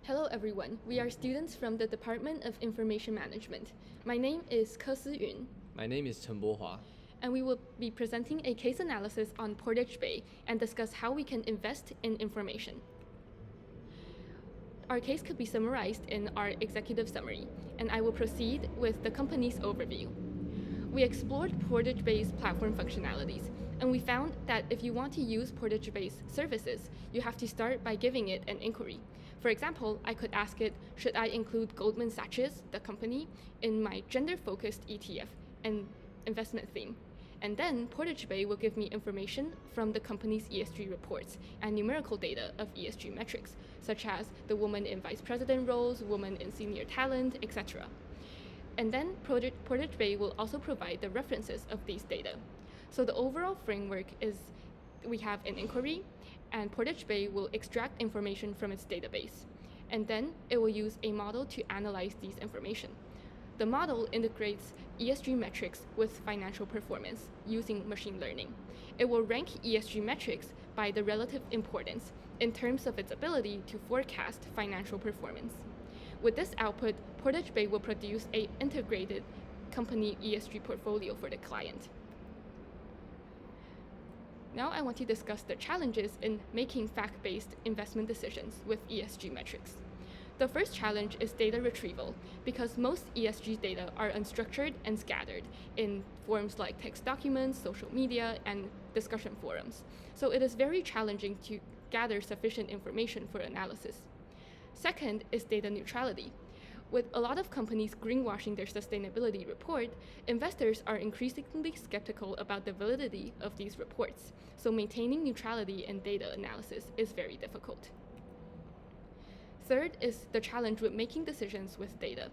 Hello everyone, we are students from the Department of Information Management. My name is Ke Si-yun. My name is Chen Bohua. And we will be presenting a case analysis on Portage Bay and discuss how we can invest in information. Our case could be summarized in our executive summary, and I will proceed with the company's overview. We explored Portage Bay's platform functionalities, and we found that if you want to use Portage Bay's services, you have to start by giving it an inquiry. For example, I could ask it, should I include Goldman Sachs, the company, in my gender-focused ETF and investment theme? And then Portage Bay will give me information from the company's ESG reports and numerical data of ESG metrics, such as the woman in vice president roles, woman in senior talent, etc. And then Portage Bay will also provide the references of these data. So the overall framework is we have an inquiry, and Portage Bay will extract information from its database. And then it will use a model to analyze these information. The model integrates ESG metrics with financial performance using machine learning. It will rank ESG metrics by the relative importance in terms of its ability to forecast financial performance. With this output, Portage Bay will produce an integrated company ESG portfolio for the client. Now I want to discuss the challenges in making fact-based investment decisions with ESG metrics. The first challenge is data retrieval, because most ESG data are unstructured and scattered in forms like text documents, social media, and discussion forums. So it is very challenging to gather sufficient information for analysis. Second is data neutrality. With a lot of companies greenwashing their sustainability report, investors are increasingly skeptical about the validity of these reports, so maintaining neutrality in data analysis is very difficult. Third is the challenge with making decisions with data.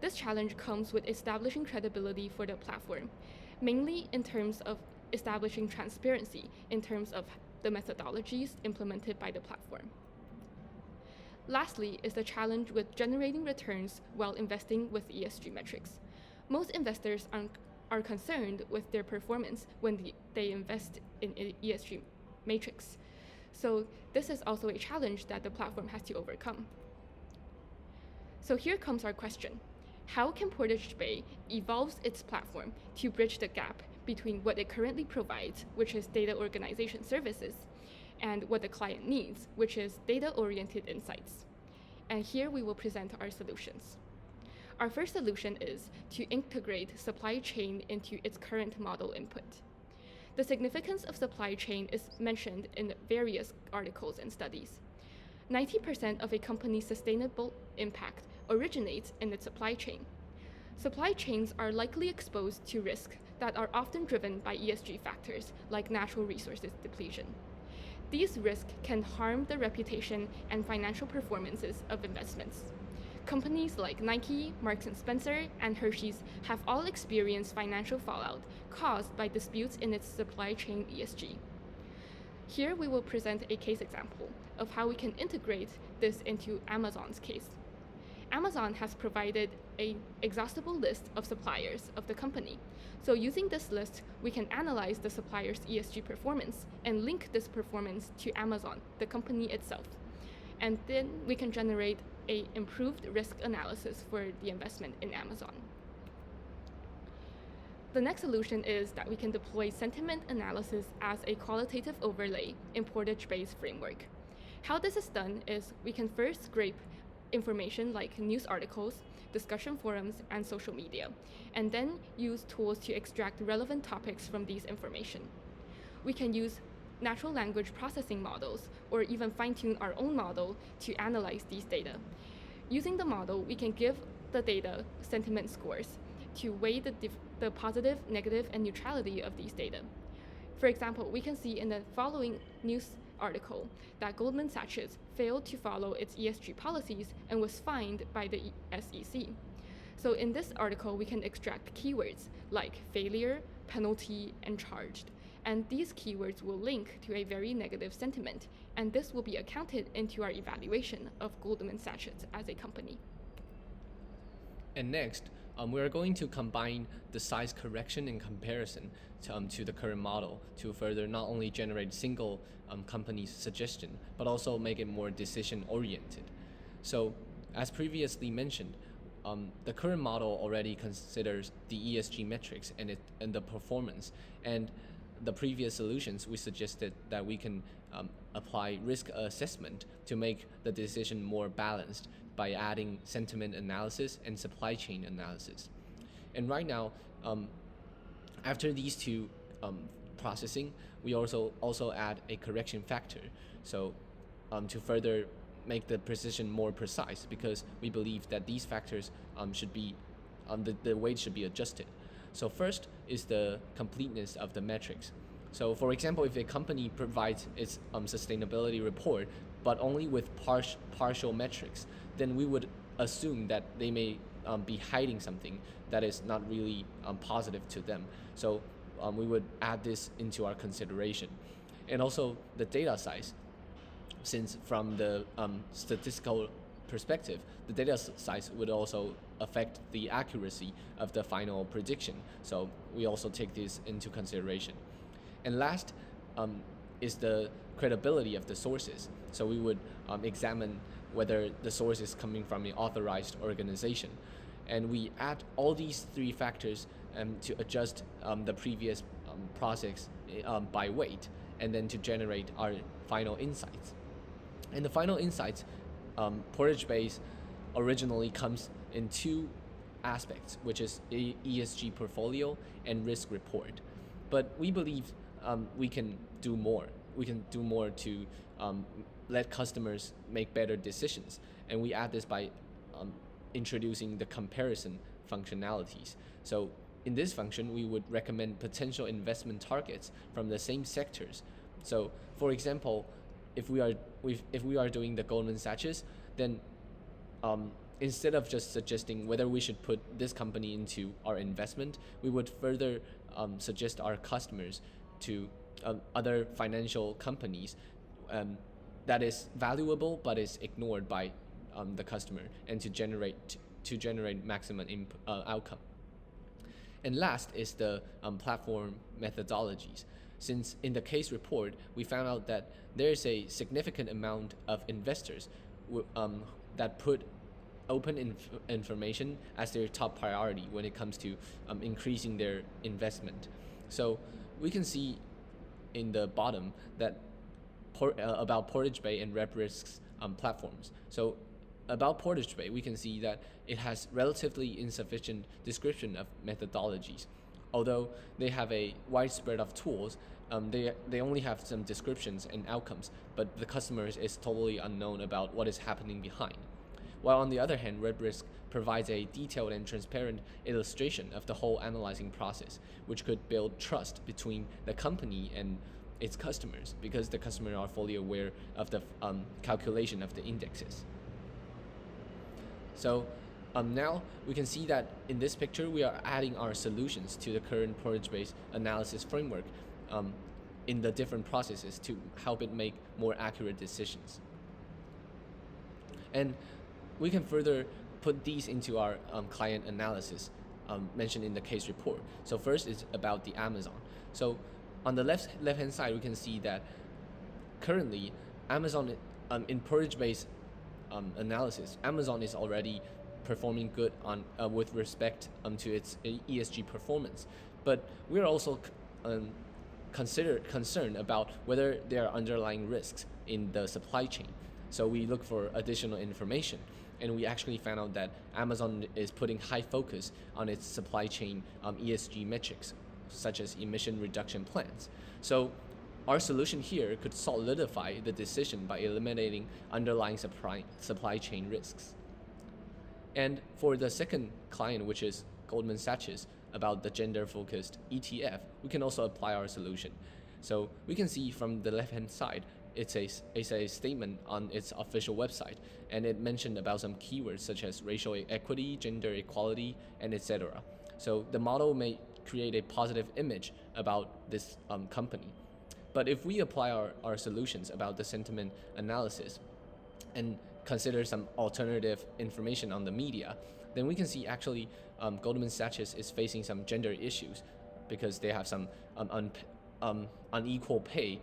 This challenge comes with establishing credibility for the platform, mainly in terms of establishing transparency in terms of the methodologies implemented by the platform. Lastly is the challenge with generating returns while investing with ESG metrics. Most investors are concerned with their performance when they invest in ESG matrix. So this is also a challenge that the platform has to overcome. So here comes our question. How can Portage Bay evolve its platform to bridge the gap between what it currently provides, which is data organization services, and what the client needs, which is data-oriented insights? And here we will present our solutions. Our first solution is to integrate supply chain into its current model input. The significance of supply chain is mentioned in various articles and studies. 90% of a company's sustainable impact originates in its supply chain. Supply chains are likely exposed to risks that are often driven by ESG factors like natural resources depletion. These risks can harm the reputation and financial performances of investments. Companies like Nike, Marks & Spencer, and Hershey's have all experienced financial fallout caused by disputes in its supply chain ESG. Here we will present a case example of how we can integrate this into Amazon's case. Amazon has provided an exhaustible list of suppliers of the company. So using this list, we can analyze the supplier's ESG performance and link this performance to Amazon, the company itself. And then we can generate an improved risk analysis for the investment in Amazon. The next solution is that we can deploy sentiment analysis as a qualitative overlay in Portage Bay's framework. How this is done is we can first scrape information like news articles, discussion forums, and social media, and then use tools to extract relevant topics from these information. We can use natural language processing models, or even fine-tune our own model to analyze these data. Using the model, we can give the data sentiment scores to weigh the positive, negative, and neutrality of these data. For example, we can see in the following news article that Goldman Sachs failed to follow its ESG policies and was fined by the SEC. So in this article, we can extract keywords like failure, penalty, and charged. And these keywords will link to a very negative sentiment, and this will be accounted into our evaluation of Goldman Sachs as a company. And next, we are going to combine the size correction and comparison to the current model to further not only generate single company suggestion, but also make it more decision-oriented. So, as previously mentioned, the current model already considers the ESG metrics and the performance. And the previous solutions, we suggested that we can apply risk assessment to make the decision more balanced by adding sentiment analysis and supply chain analysis. And right now, after these two processing, we also add a correction factor. So to further make the precision more precise, because we believe that these factors should be, the weight should be adjusted. So first is the completeness of the metrics. So for example, if a company provides its sustainability report, but only with partial metrics, then we would assume that they may be hiding something that is not really positive to them. So we would add this into our consideration. And also the data size, since from the statistical perspective, the data size would also affect the accuracy of the final prediction. So we also take this into consideration. And last is the credibility of the sources. So we would examine whether the source is coming from an authorized organization. And we add all these three factors to adjust the previous process by weight, and then to generate our final insights. And the final insights, Portage Base originally comes in two aspects, which is ESG portfolio and risk report. But we believe we can do more. We can do more to let customers make better decisions. And we add this by introducing the comparison functionalities. So in this function, we would recommend potential investment targets from the same sectors. So for example, if we are doing the Goldman Sachs, then instead of just suggesting whether we should put this company into our investment, we would further suggest our customers to other financial companies that is valuable but is ignored by the customer, and to generate maximum outcome. And last is the platform methodologies. Since in the case report, we found out that there is a significant amount of investors that put open information as their top priority when it comes to increasing their investment. So we can see in the bottom that about Portage Bay and RepRisk's platforms. So about Portage Bay, we can see that it has relatively insufficient description of methodologies. Although they have a wide spread of tools, they only have some descriptions and outcomes, but the customers is totally unknown about what is happening behind. While on the other hand, RepRisk provides a detailed and transparent illustration of the whole analyzing process, which could build trust between the company and its customers, because the customers are fully aware of the calculation of the indexes. So now we can see that in this picture, we are adding our solutions to the current Portage-based analysis framework in the different processes to help it make more accurate decisions. And we can further put these into our client analysis mentioned in the case report. So first is about the Amazon. So on the left-hand side, we can see that currently Amazon, in Portage-based analysis, Amazon is already performing good on with respect to its ESG performance. But we're also concerned about whether there are underlying risks in the supply chain. So we look for additional information, and we actually found out that Amazon is putting high focus on its supply chain ESG metrics, such as emission reduction plans. So our solution here could solidify the decision by eliminating underlying supply chain risks. And for the second client, which is Goldman Sachs, about the gender-focused ETF, we can also apply our solution. So we can see from the left-hand side, it's a statement on its official website, and it mentioned about some keywords such as racial equity, gender equality, and etc. So the model may create a positive image about this company. But if we apply our solutions about the sentiment analysis and consider some alternative information on the media, then we can see actually Goldman Sachs is facing some gender issues because they have some unequal pay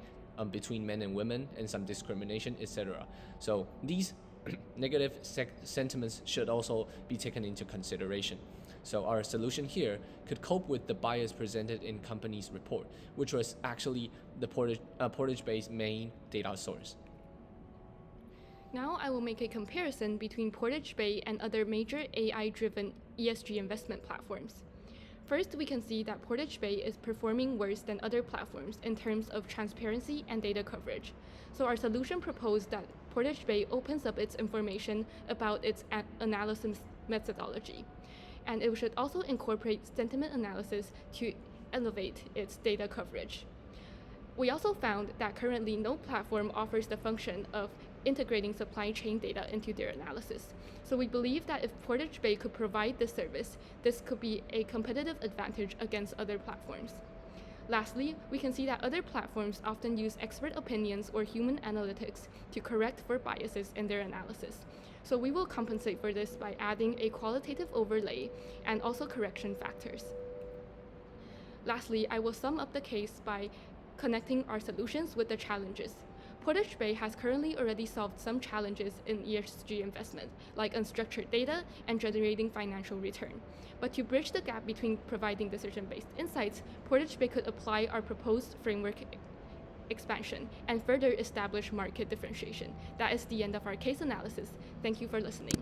between men and women, and some discrimination, etc. So these negative sentiments should also be taken into consideration. So our solution here could cope with the bias presented in company's report, which was actually the Portage-based main data source. Now I will make a comparison between Portage Bay and other major AI-driven ESG investment platforms. First, we can see that Portage Bay is performing worse than other platforms in terms of transparency and data coverage. So our solution proposed that Portage Bay opens up its information about its analysis methodology. And it should also incorporate sentiment analysis to elevate its data coverage. We also found that currently no platform offers the function of integrating supply chain data into their analysis. So we believe that if Portage Bay could provide this service, this could be a competitive advantage against other platforms. Lastly, we can see that other platforms often use expert opinions or human analytics to correct for biases in their analysis. So we will compensate for this by adding a qualitative overlay and also correction factors. Lastly, I will sum up the case by connecting our solutions with the challenges. Portage Bay has currently already solved some challenges in ESG investment, like unstructured data and generating financial return. But to bridge the gap between providing decision-based insights, Portage Bay could apply our proposed framework expansion and further establish market differentiation. That is the end of our case analysis. Thank you for listening.